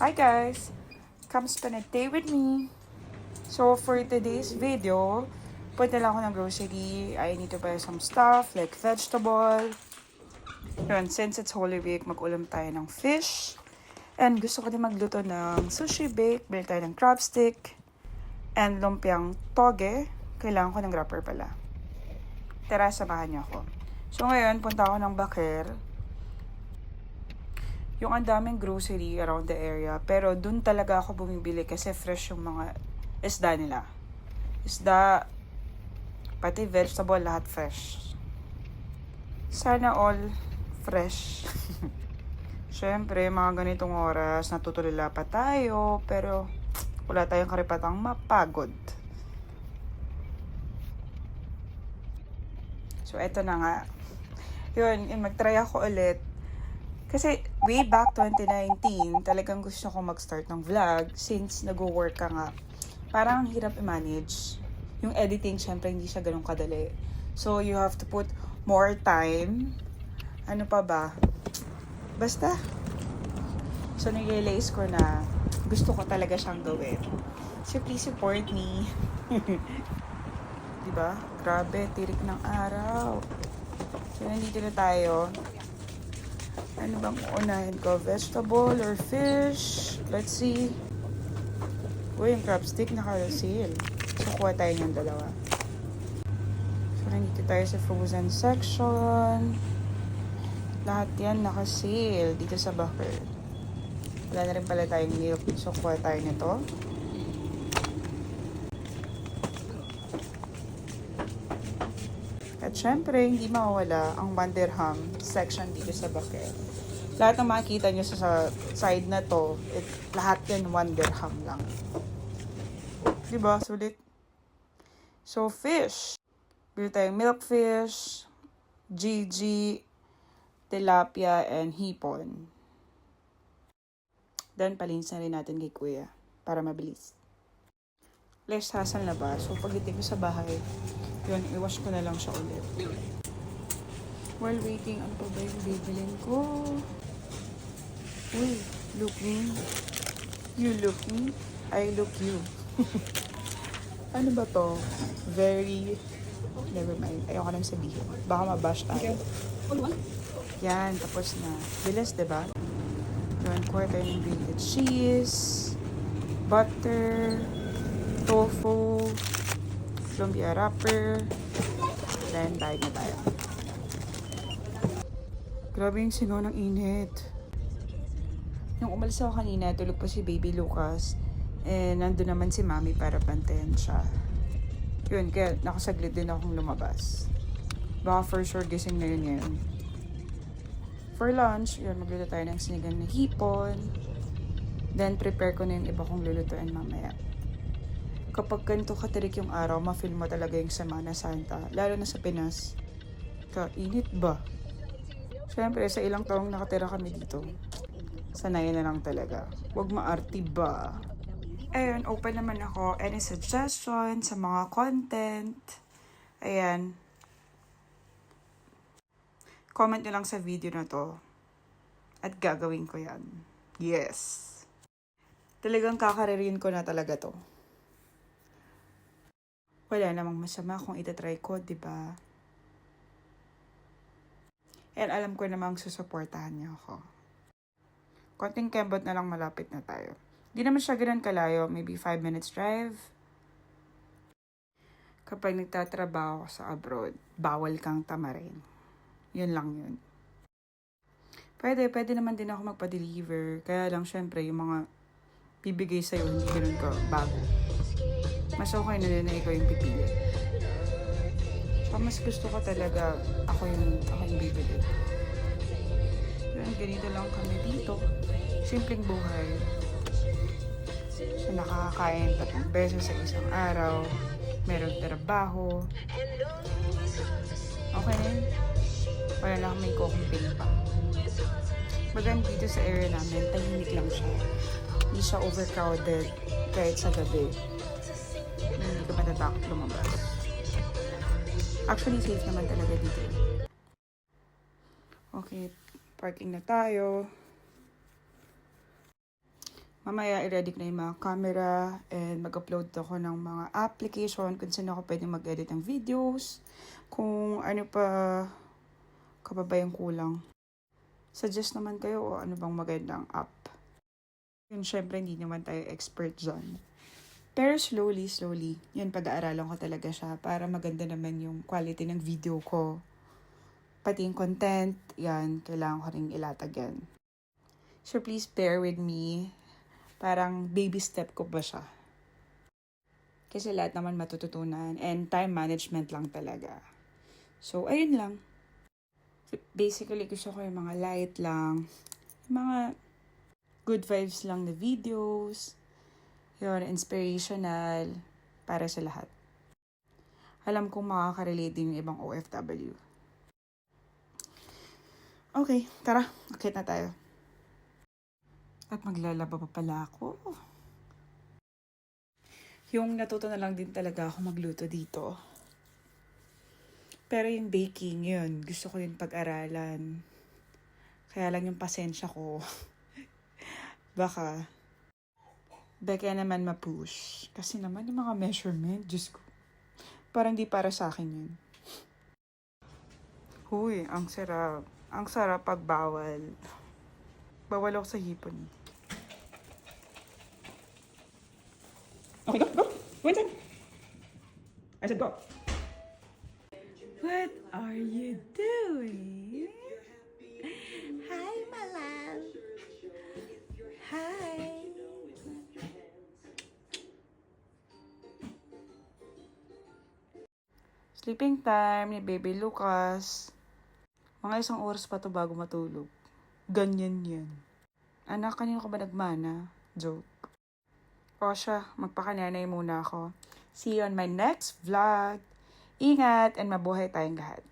Hi guys! Come spend a day with me. So for today's video, punta lang ako ng grocery. I need to buy some stuff like vegetable. Yun, since it's Holy Week, mag-ulam tayo ng fish. And gusto ko din magluto ng sushi bake. Bili tayo ng crab stick. And lumpiang toge. Kailangan ko ng wrapper pala. Tara, samahan niyo ako. So ngayon, punta ako ng Baker. Yung ang daming grocery around the area. Pero dun talaga ako bumibili kasi fresh yung mga isda nila. Isda, pati vegetable, lahat fresh. Sana all fresh. Siyempre, mga ganitong oras, natutulila pa tayo. Pero wala tayong karipatang mapagod. So, eto na nga. Yun, mag-try ako ulit. Kasi way back 2019, talagang gusto ko mag-start ng vlog since nag-work ka nga. Parang hirap i-manage. Yung editing, syempre, hindi siya ganun kadali. So, you have to put more time. Ano pa ba? Basta. So, nag-realize ko na gusto ko talaga siyang gawin. So, please support me. Diba? Grabe, tirik ng araw. So, nandito na tayo. Ano bang uunahin ko? Vegetable or fish? Let's see. Uy, yung crab stick naka-sale. So, kuha tayo ng dalawa. So, nandito tayo sa frozen section. Lahat yan naka-sale dito sa Baker. Wala na rin pala tayong milk. So, kuha tayo nito. At syempre, hindi mawawala ang 1 dirham section dito sa Baker. Lahat ng makikita nyo sa side na to, lahat yan 1 dirham lang. Diba? Sulit. So, fish. Bili tayong milkfish, GG, tilapia, and hipon. Then, palinis na rin natin kay kuya para mabilis. Less hassle na ba? So, pagdating ko sa bahay, yun, iwash ko na lang siya ulit. While waiting, ano pa ba yung bibilin ko? Uy, look me. You look me. I look you. Ano ba to? Very... Never mind. Ayoko nang sabihin. Baka mabash tayo. Yan, tapos na. Bilis, diba? Yun, kuha tayo ng grilled cheese, butter, tofu, lumpia wrapper, then dive na tayo. Grabe yung singaw ng init. Nung umalis ako kanina, tulog pa si Baby Lucas. Nandun naman si Mami para bantayan siya. Yun, kaya nakasaglit din akong lumabas. Baka for sure gising na yun ngayon. For lunch, yun, magluto tayo ng sinigang na hipon. Then, prepare ko na yung iba kong lulutuin mamaya. Kapag ganito katirik yung araw, ma-feel mo talaga yung Semana Santa. Lalo na sa Pinas. Kainit ba? Siyempre, sa ilang taong nakatira kami dito, sanayin na lang talaga. Huwag maarti ba? Ayun, open naman ako. Any suggestion sa mga content? Ayan. Comment nyo lang sa video na to. At gagawin ko yan. Yes. Talagang kakaririn ko na talaga to. Wala namang masama kung itatry ko, diba? And alam ko namang susuportahan niyo ako. Konting kembot na lang malapit na tayo. Di naman siya ganun kalayo, maybe 5 minutes drive. Kapag nagtatrabaho sa abroad, bawal kang tamarin. Yun lang yun. Pwede naman din ako magpa-deliver. Kaya lang syempre, yung mga bibigay sa'yo, hindi ganun ka bago. Mas okay na din na ikaw yung pipili. So, mas gusto ko talaga ako yung bibili. Yun, ganito lang kami dito. Simpleng buhay. So, nakakakain 3 beses sa isang araw. Meron trabaho. Okay na yun. Wala lang may kukumping pa. Bagan dito sa area namin, tahimik lang siya. Hindi siya overcrowded kahit sa gabi. Hindi ka matatakot lumabas. Actually, safe naman talaga dito. Okay, parking na tayo. Mamaya i-ready ko na yung mga camera and mag-upload ako ng mga application kung saan ako pwede mag-edit ng videos. Kung ano pa kababayang kulang. Suggest naman kayo o ano bang magandang app. Yun, syempre hindi naman tayo expert dyan. Pero slowly, yun pag-aaralan ko talaga siya para maganda naman yung quality ng video ko. Pati yung content, yan, kailangan ko rin ilatag yan. So please bear with me. Parang baby step ko ba siya? Kasi lahat naman matututunan and time management lang talaga. So, ayun lang. Basically, gusto ko yung mga light lang. Yung mga good vibes lang na videos. Yun, inspirational para sa lahat. Alam kong makaka-relate din yung ibang OFW. Okay, tara. Akit na tayo. At maglalaba pa pala ako. Yung natuto na lang din talaga ako magluto dito. Pero yung baking, yun. Gusto ko yung pag-aralan. Kaya lang yung pasensya ko. Baka naman ma-push. Kasi naman yung mga measurement, Diyos ko. Parang di para sa akin yun. Huy, ang sarap. Ang sarap pag bawal. Bawal ako sa hipon. Okay, go. Go inside. I said go. What are you doing? Hi, my love. Hi. Sleeping time ni Baby Lucas. Mga 1 oras pa to bago matulog. Ganyan yan. Anak, kanino ka ba nagmana? Joke. O siya, magpakananay muna ako. See you on my next vlog. Ingat and mabuhay tayong lahat.